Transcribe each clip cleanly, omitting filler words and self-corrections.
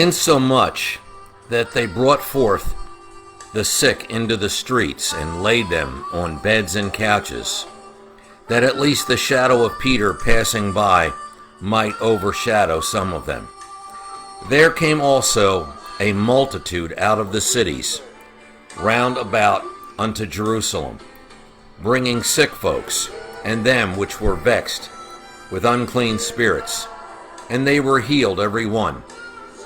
insomuch that they brought forth the sick into the streets and laid them on beds and couches, that at least the shadow of Peter passing by might overshadow some of them. There came also a multitude out of the cities round about unto Jerusalem, bringing sick folks, and them which were vexed with unclean spirits, and they were healed every one.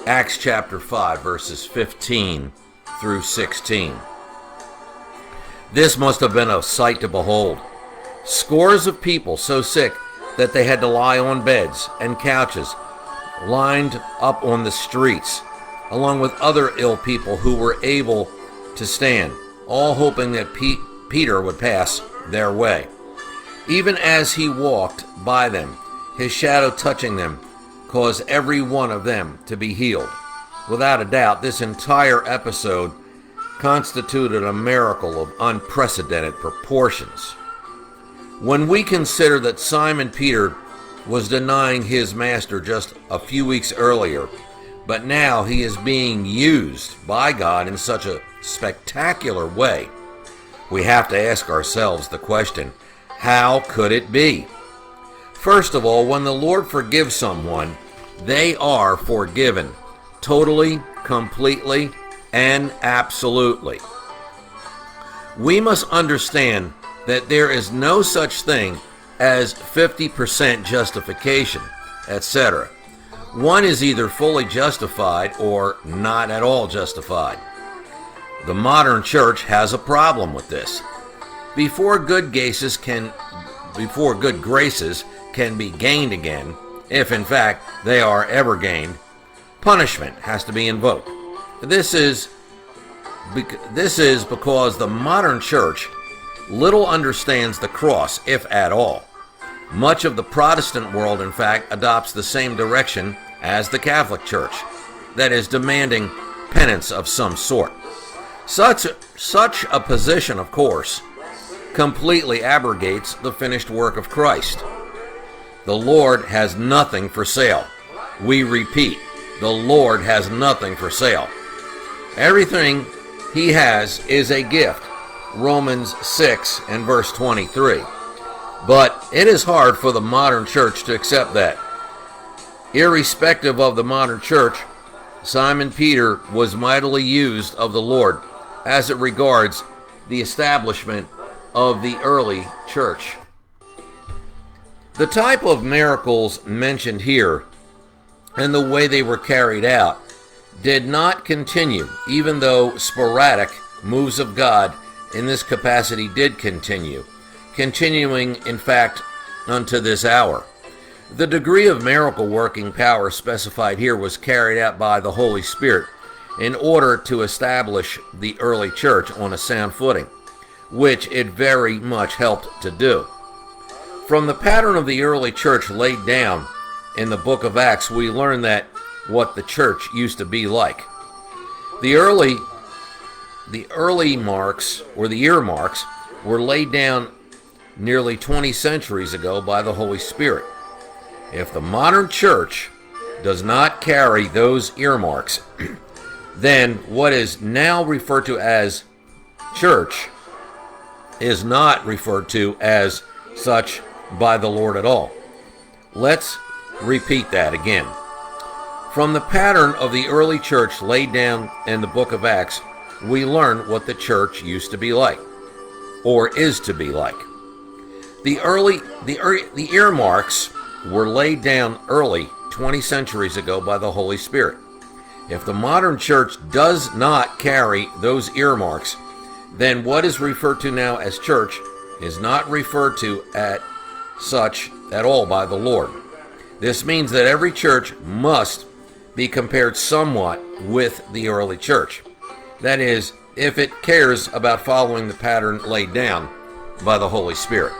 Acts chapter 5, verses 15 through 16. This must have been a sight to behold. Scores of people so sick that they had to lie on beds and couches, lined up on the streets, along with other ill people who were able to stand, all hoping that Peter would pass their way. Even as he walked by them, his shadow touching them caused every one of them to be healed. Without a doubt, this entire episode constituted a miracle of unprecedented proportions. When we consider that Simon Peter was denying his master just a few weeks earlier, but now he is being used by God in such a spectacular way, we have to ask ourselves the question, how could it be? First of all, when the Lord forgives someone, they are forgiven, totally, completely, and absolutely. We must understand that there is no such thing as 50% justification, etc. One is either fully justified or not at all justified. The modern church has a problem with this. Before good graces can be gained again, if in fact they are ever gained, punishment has to be invoked. This is because the modern church little understands the cross, if at all. Much of the Protestant world, in fact, adopts the same direction as the Catholic Church, that is, demanding penance of some sort. Such a position, of course, completely abrogates the finished work of Christ. The Lord has nothing for sale. We repeat, the Lord has nothing for sale. Everything he has is a gift. Romans 6 and verse 23. But it is hard for the modern church to accept that. Irrespective of the modern church, Simon Peter was mightily used of the Lord as it regards the establishment of the early church. The type of miracles mentioned here and the way they were carried out did not continue, even though sporadic moves of God in this capacity did continue, continuing, in fact, unto this hour. The degree of miracle working power specified here was carried out by the Holy Spirit in order to establish the early church on a sound footing, which it very much helped to do. From the pattern of the early church laid down in the book of Acts, we learn that what the church used to be like. The early marks, or the earmarks, were laid down nearly 20 centuries ago by the Holy Spirit. If the modern church does not carry those earmarks, then what is now referred to as church is not referred to as such by the Lord at all. Let's repeat that again. From the pattern of the early church laid down in the book of Acts, we learn what the church used to be like, or is to be like. The earmarks were laid down early 20 centuries ago by the Holy Spirit. If the modern church does not carry those earmarks, then what is referred to now as church is not referred to at such at all by the Lord. This means that every church must be compared somewhat with the early church. That is, if it cares about following the pattern laid down by the Holy Spirit.